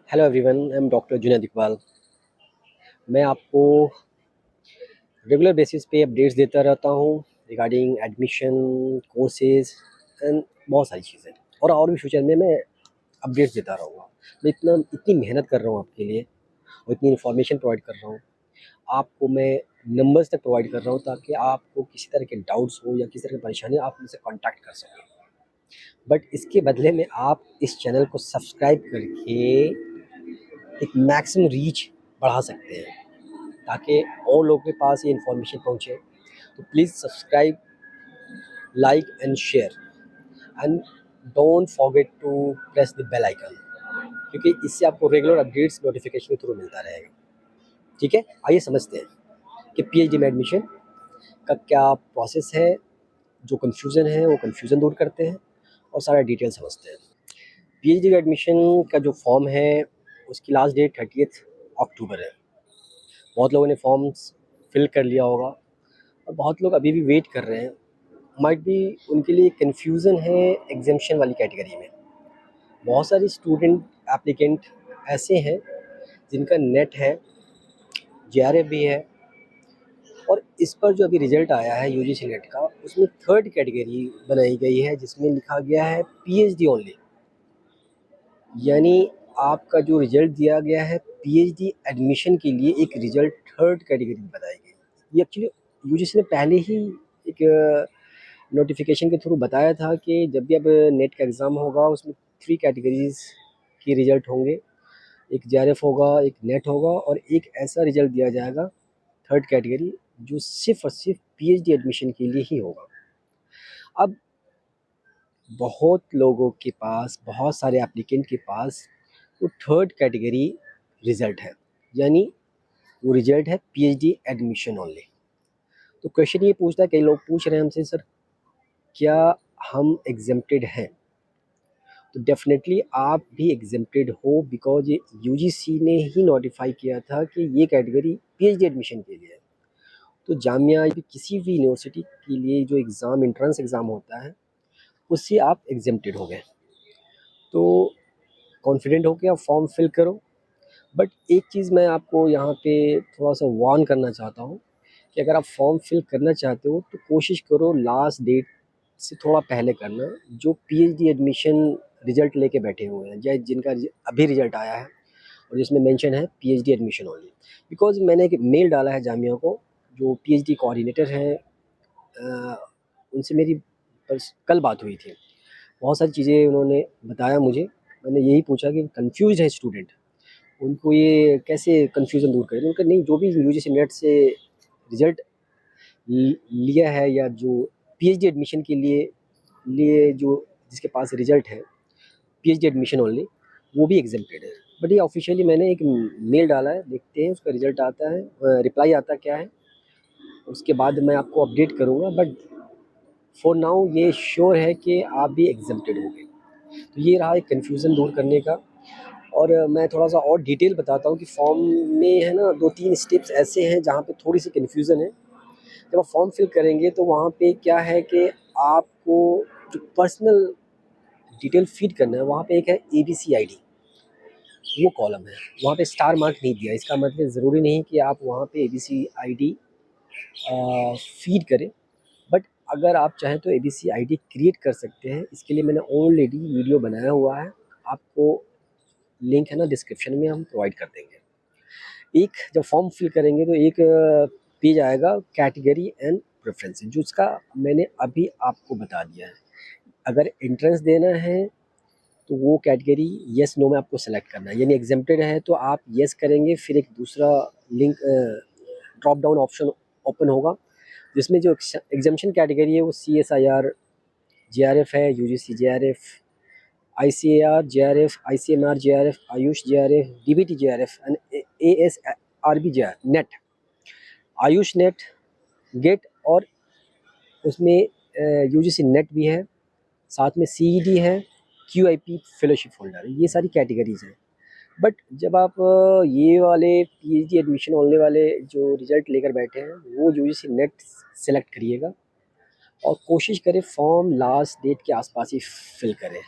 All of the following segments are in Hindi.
Hello everyone, I am doctor Junaid Iqbal. मैं आपको रेगुलर बेसिस पे अपडेट्स देता रहता हूँ रिगार्डिंग एडमिशन, कोर्सेज एंड बहुत सारी चीज़ें। और भी फ्यूचर में मैं अपडेट्स देता रहूँगा। मैं इतनी मेहनत कर रहा हूँ आपके लिए और इतनी इन्फॉर्मेशन प्रोवाइड कर रहा हूँ। आपको मैं नंबर्स तक प्रोवाइड कर रहा हूँ ताकि आपको किसी तरह के डाउट्स हो या किसी तरह की परेशानी हो, आप मुझसे कॉन्टैक्ट कर सकें। बट इसके बदले में आप इस चैनल को सब्सक्राइब करके एक मैक्सिमम रीच बढ़ा सकते हैं ताकि और लोगों के पास ये इन्फॉर्मेशन पहुंचे। तो please subscribe, like and share and don't forget to press the bell icon, क्योंकि इससे आपको रेगुलर अपडेट्स नोटिफिकेशन के थ्रू मिलता रहेगा। ठीक है, आइए समझते हैं कि पीएचडी में एडमिशन का क्या प्रोसेस है। जो कन्फ्यूज़न है वो कन्फ्यूज़न दूर करते हैं और सारा डिटेल समझते हैं। पीएचडी का एडमिशन का जो फॉर्म है उसकी लास्ट डेट 30 अक्टूबर है। बहुत लोगों ने फॉर्म्स फिल कर लिया होगा और बहुत लोग अभी भी वेट कर रहे हैं। माइट भी उनके लिए कन्फ्यूज़न है एग्जामेशन वाली कैटेगरी में। बहुत सारे स्टूडेंट एप्लीकेंट ऐसे हैं जिनका नेट है, जेआरएफ भी है, और इस पर जो अभी रिज़ल्ट आया है यूजीसी नेट का, उसमें थर्ड कैटेगरी बनाई गई है जिसमें लिखा गया है पीएचडी ओनली। यानी आपका जो रिज़ल्ट दिया गया है पीएचडी एडमिशन के लिए, एक रिज़ल्ट थर्ड कैटेगरी में बनाई गई। ये एक्चुअली यूजीसी ने पहले ही एक नोटिफिकेशन के थ्रू बताया था कि जब भी अब नेट का एग्ज़ाम होगा उसमें 3 कैटेगरीज़ के रिज़ल्ट होंगे। एक जेआरएफ होगा, एक नेट होगा और एक ऐसा रिज़ल्ट दिया जाएगा थर्ड कैटेगरी जो सिर्फ़ और सिर्फ पीएचडी एडमिशन के लिए ही होगा। अब बहुत लोगों के पास, बहुत सारे एप्लीकेंट के पास वो थर्ड कैटेगरी रिज़ल्ट है, यानी वो रिज़ल्ट है पीएचडी एडमिशन ओनली। तो क्वेश्चन ये पूछता है, कई लोग पूछ रहे हैं हमसे, सर क्या हम एग्जेम्प्टेड हैं? तो डेफिनेटली आप भी एग्जेम्प्टेड हो, बिकॉज ये यूजीसी ने ही नोटिफाई किया था कि ये कैटेगरी पीएचडी एडमिशन के लिए है। तो जामिया या किसी भी यूनिवर्सिटी के लिए जो एग्ज़ाम, एंट्रेंस एग्ज़ाम होता है, उससे आप एग्जेम्प्टेड हो गए। तो कॉन्फिडेंट होकर आप फॉर्म फिल करो। बट एक चीज़ मैं आपको यहाँ पे थोड़ा सा वार्न करना चाहता हूँ कि अगर आप फॉर्म फिल करना चाहते हो तो कोशिश करो लास्ट डेट से थोड़ा पहले करना। जो पीएचडी एडमिशन रिजल्ट लेके बैठे हुए हैं या जिनका अभी रिजल्ट आया है और जिसमें मेंशन है पीएचडी एडमिशन ओनली, बिकॉज मैंने एक मेल डाला है जामिया को, जो पीएचडी कोऑर्डिनेटर हैं, उनसे मेरी बस कल बात हुई थी। बहुत सारी चीज़ें उन्होंने बताया मुझे। मैंने यही पूछा कि कंफ्यूज है स्टूडेंट, उनको ये कैसे कन्फ्यूज़न दूर करें। उनका नहीं, जो भी यूजीसी नेट से रिज़ल्ट लिया है या जो पीएचडी एडमिशन के लिए लिए जो जिसके पास रिज़ल्ट है पीएचडी एडमिशन ओनली, वो भी एग्जेम्प्टेड है। बट ये ऑफिशियली मैंने एक मेल डाला है, देखते हैं उसका रिज़ल्ट आता है, रिप्लाई आता क्या है, उसके बाद मैं आपको अपडेट करूँगा। बट फॉर नाउ ये श्योर है कि आप भी एग्जेम्प्टेड होंगे। तो ये रहा एक कन्फ्यूज़न दूर करने का। और मैं थोड़ा सा और डिटेल बताता हूँ कि फॉर्म में है ना 2-3 स्टेप्स ऐसे हैं जहाँ पे थोड़ी सी कन्फ्यूज़न है। जब आप फॉर्म फिल करेंगे तो वहाँ पे क्या है कि आपको जो पर्सनल डिटेल फीड करना है, वहाँ पे एक है एबीसी आईडी, वो कॉलम है। वहाँ पे स्टार मार्क नहीं दिया, इसका मतलब ज़रूरी नहीं कि आप वहाँ पे एबीसी आईडी फीड करें। बट अगर आप चाहें तो एबीसी आईडी क्रिएट कर सकते हैं। इसके लिए मैंने ऑलरेडी वीडियो बनाया हुआ है, आपको लिंक है ना डिस्क्रिप्शन में हम प्रोवाइड कर देंगे। एक जब फॉर्म फिल करेंगे तो एक पेज आएगा कैटेगरी एंड प्रेफरेंसेस, जो उसका मैंने अभी आपको बता दिया है। अगर एंट्रेंस देना है तो वो कैटेगरी येस नो में आपको सेलेक्ट करना है। यानी एग्जेम्प्टेड है तो आप येस करेंगे, फिर एक दूसरा link drop down option open होगा जिसमें जो एग्जामेशन कैटेगरी है वो CSIR JRF है, UGC JRF, ICAR JRF, ICMR JRF, Ayush JRF, DBT JRF and ASRB JRF NET, Ayush NET, GATE, और उसमें यूजीसी नेट भी है, साथ में CED है, QIP फेलोशिप होल्डर, ये सारी कैटेगरीज़ हैं। बट जब आप ये वाले पीएचडी एडमिशन होने वाले जो रिज़ल्ट लेकर बैठे हैं वो यूजीसी नेट सेलेक्ट करिएगा और कोशिश करें फॉर्म लास्ट डेट के आसपास ही फिल करें।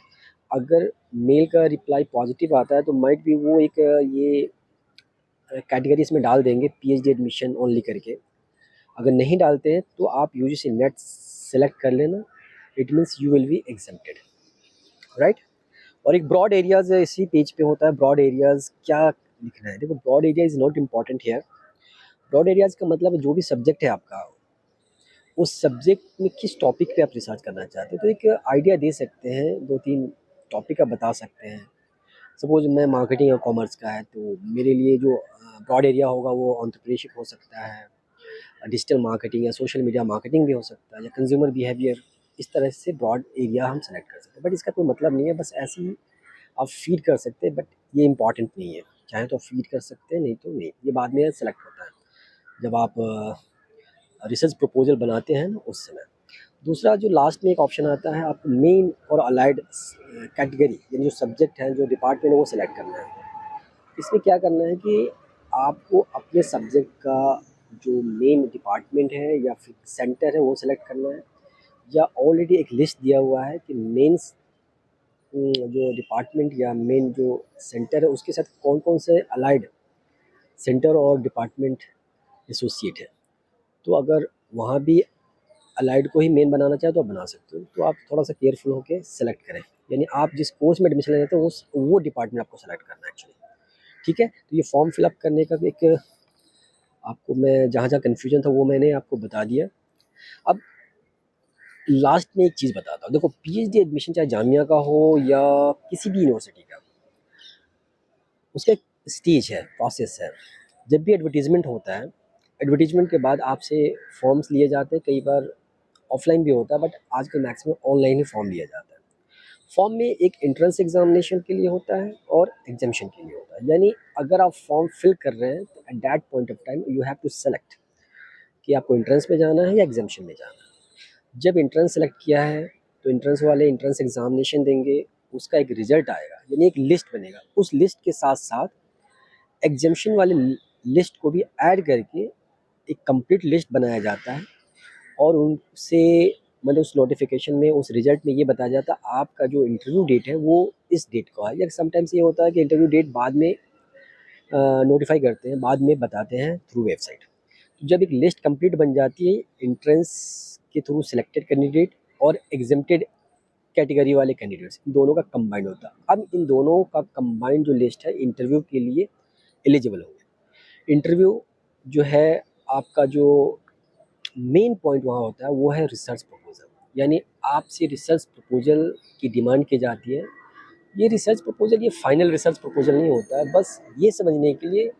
अगर मेल का रिप्लाई पॉजिटिव आता है तो माइट भी वो एक ये कैटेगरी इसमें डाल देंगे पीएचडी एडमिशन ओनली करके। अगर नहीं डालते हैं तो आप यूजीसी नेट सेलेक्ट कर लेना, it means you will be exempted, right. और एक ब्रॉड एरियाज इसी पेज पे होता है। ब्रॉड एरियाज क्या लिखना है, देखो broad area is not important here. Broad areas का मतलब जो भी सब्जेक्ट है आपका, उस सब्जेक्ट में किस टॉपिक पे आप रिसर्च करना चाहते हो, तो एक आइडिया दे सकते हैं, 2-3 टॉपिक आप बता सकते हैं। सपोज मैं मार्केटिंग और कॉमर्स का है तो मेरे लिए जो ब्रॉड एरिया होगा वो एंटरप्रेन्योरशिप हो सकता है, डिजिटल मार्केटिंग या सोशल मीडिया मार्केटिंग भी हो सकता है, या कंज्यूमर बिहेवियर। इस तरह से ब्रॉड एरिया हम सेलेक्ट कर सकते हैं, बट इसका कोई मतलब नहीं है, बस ऐसे ही आप फीड कर सकते हैं, बट ये इंपॉर्टेंट नहीं है। चाहे तो फीड कर सकते हैं, नहीं तो नहीं, ये बाद में सेलेक्ट होता है जब आप रिसर्च प्रपोजल बनाते हैं ना उस समय। दूसरा जो लास्ट में एक ऑप्शन आता है, आपको मेन और अलाइड कैटेगरी यानी जो सब्जेक्ट है, जो डिपार्टमेंट है, वो सिलेक्ट करना है। इसमें क्या करना है कि आपको अपने सब्जेक्ट का जो मेन डिपार्टमेंट है या फिर सेंटर है वो सिलेक्ट करना है, या ऑलरेडी एक लिस्ट दिया हुआ है कि मेंस जो डिपार्टमेंट या मेन जो सेंटर है उसके साथ कौन कौन से अलाइड सेंटर और डिपार्टमेंट एसोसिएट है। तो अगर वहाँ भी अलाइड को ही मेन बनाना चाहे तो आप बना सकते हो। तो आप थोड़ा सा केयरफुल होकर सेलेक्ट करें, यानी आप जिस कोर्स में एडमिशन लेते हैं वो डिपार्टमेंट आपको सेलेक्ट करना है एक्चुअली। ठीक है, तो ये फॉर्म फिलअप करने का भी एक आपको मैं जहाँ जहाँ कन्फ्यूजन था वो मैंने आपको बता दिया। अब लास्ट में एक चीज़ बताता हूँ, देखो पीएचडी एडमिशन चाहे जामिया का हो या किसी भी यूनिवर्सिटी का, उसका एक स्टेज है, प्रोसेस है। जब भी एडवर्टीज़मेंट होता है, एडवर्टीज़मेंट के बाद आपसे फॉर्म्स लिए जाते हैं, कई बार ऑफलाइन भी होता है, बट आजकल मैक्सिमम ऑनलाइन ही फॉर्म लिया जाता है। फॉर्म में एक एंट्रेंस एग्जामिनेशन के लिए होता है और एग्जामिशन के लिए होता है, यानी अगर आप फॉर्म फिल कर रहे हैं तो at that point of time you have to select कि आपको एंट्रेंस में जाना है या एग्जामिशन में जाना है। जब एंट्रेंस सेलेक्ट किया है तो एंट्रेंस वाले एंट्रेंस एग्जामिनेशन देंगे, उसका एक रिजल्ट आएगा, यानी एक लिस्ट बनेगा। उस लिस्ट के साथ साथ एग्जामिशन वाले लिस्ट को भी ऐड करके एक कंप्लीट लिस्ट बनाया जाता है, और उनसे मतलब उस नोटिफिकेशन में, उस रिजल्ट में ये बताया जाता है आपका जो इंटरव्यू डेट है वो इस डेट का है। या समटाइम्स ये होता है कि इंटरव्यू डेट बाद में नोटिफाई करते हैं, बाद में बताते हैं थ्रू वेबसाइट। तो जब एक लिस्ट कंप्लीट बन जाती है एंट्रेंस के थ्रू सिलेक्टेड कैंडिडेट और एग्जेम्प्टेड कैटेगरी वाले कैंडिडेट्स, इन दोनों का कंबाइंड होता है। अब इन दोनों का कंबाइंड जो लिस्ट है इंटरव्यू के लिए एलिजिबल होंगे। इंटरव्यू जो है आपका जो मेन पॉइंट वहाँ होता है वो है रिसर्च प्रपोजल, यानी आपसे रिसर्च प्रपोजल की डिमांड की जाती है। ये रिसर्च प्रपोजल ये फाइनल रिसर्च प्रपोजल नहीं होता है, बस ये समझने के लिए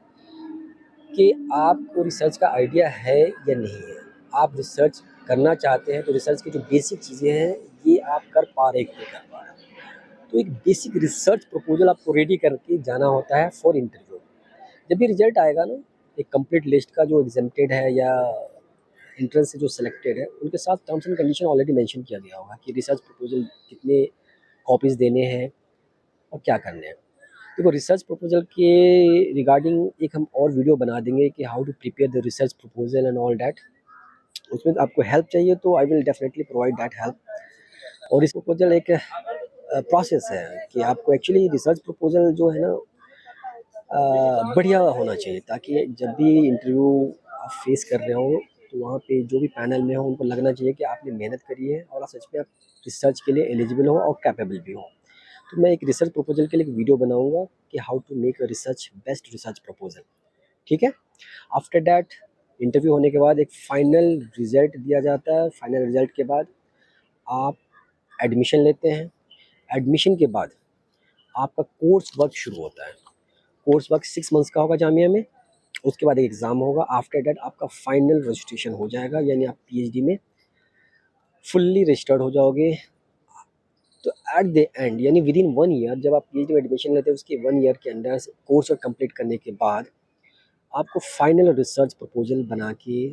कि आपको रिसर्च का आइडिया है या नहीं है। आप रिसर्च करना चाहते हैं तो रिसर्च की जो बेसिक चीज़ें हैं ये आप कर पा रहे कि नहीं कर पा रहे। तो एक बेसिक रिसर्च प्रपोजल आपको रेडी करके जाना होता है फॉर इंटरव्यू। जब भी रिजल्ट आएगा ना, एक कंप्लीट लिस्ट का जो एग्जेम्प्टेड है या एंट्रेंस से जो सिलेक्टेड है, उनके साथ terms and condition already mention किया गया होगा कि रिसर्च प्रपोजल कितने कॉपीज़ देने हैं और क्या करने हैं। देखो रिसर्च प्रपोजल के रिगार्डिंग एक हम और वीडियो बना देंगे कि how to prepare the research proposal and all that. उसमें आपको हेल्प चाहिए तो I will definitely provide that help. और इस प्रपोजल एक प्रोसेस है कि आपको एक्चुअली रिसर्च प्रपोजल जो है ना बढ़िया होना चाहिए, ताकि जब भी इंटरव्यू आप फेस कर रहे हो तो वहाँ पे जो भी पैनल में हो उनको लगना चाहिए कि आपने मेहनत करी है और सच में आप रिसर्च के लिए एलिजिबल हो और कैपेबल भी हो। तो मैं एक रिसर्च प्रपोजल के लिए एक वीडियो बनाऊंगा कि how to make a research best research proposal. ठीक है। आफ्टर दैट इंटरव्यू होने के बाद एक फाइनल रिजल्ट दिया जाता है। फाइनल रिजल्ट के बाद आप एडमिशन लेते हैं। एडमिशन के बाद आपका कोर्स वर्क शुरू होता है। कोर्स वर्क 6 मंथ्स का होगा जामिया में। उसके बाद एक एग्ज़ाम होगा। आफ्टर दैट आपका फाइनल रजिस्ट्रेशन हो जाएगा, यानी आप पीएचडी में फुल्ली रजिस्टर्ड हो जाओगे। तो एट द एंड यानी विद इन 1 ईयर, जब आप पीएचडी में एडमिशन लेते हैं उसके 1 ईयर के अंदर कोर्स वर्क कंप्लीट करने के बाद आपको फाइनल रिसर्च प्रपोजल बना के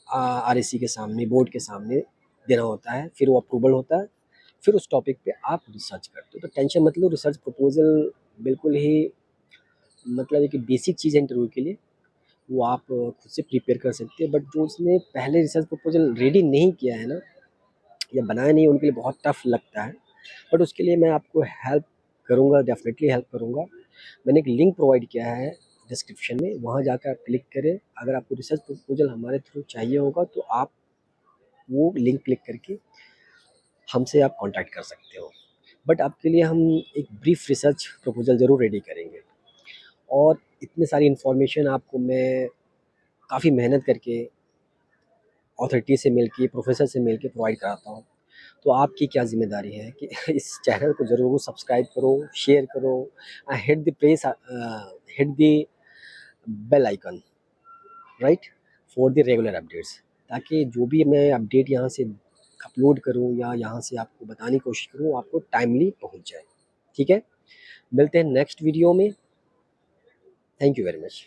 आरएससी के सामने, बोर्ड के सामने देना होता है। फिर वो अप्रूवल होता है, फिर उस टॉपिक पे आप रिसर्च करते हो। तो टेंशन मत लो, रिसर्च प्रपोजल बिल्कुल ही मतलब एक बेसिक चीज़ है इंटरव्यू के लिए, वो आप खुद से प्रिपेयर कर सकते हैं। बट जो उसने पहले रिसर्च प्रपोजल रेडी नहीं किया है ना या बनाया नहीं, उनके लिए बहुत टफ लगता है। बट उसके लिए मैं आपको हेल्प करूँगा, डेफिनेटली हेल्प करूँगा। मैंने एक लिंक प्रोवाइड किया है डिस्क्रिप्शन में, वहाँ जाकर आप क्लिक करें। अगर आपको रिसर्च प्रपोजल हमारे थ्रू चाहिए होगा तो आप वो लिंक क्लिक करके हमसे आप कॉन्टैक्ट कर सकते हो। बट आपके लिए हम एक ब्रीफ रिसर्च प्रपोजल ज़रूर रेडी करेंगे, और इतनी सारी इन्फॉर्मेशन आपको मैं काफ़ी मेहनत करके अथॉरिटी से मिल के, प्रोफेसर से मिल के प्रोवाइड कराता हूँ। तो आपकी क्या ज़िम्मेदारी है कि इस चैनल को ज़रूर सब्सक्राइब करो, शेयर करो, hit the bell icon, right, for the regular updates, ताकि जो भी मैं अपडेट यहाँ से अपलोड करूँ या यहाँ से आपको बताने की कोशिश करूँ, आपको टाइमली पहुँच जाए। ठीक है, मिलते हैं नेक्स्ट वीडियो में। Thank you very much.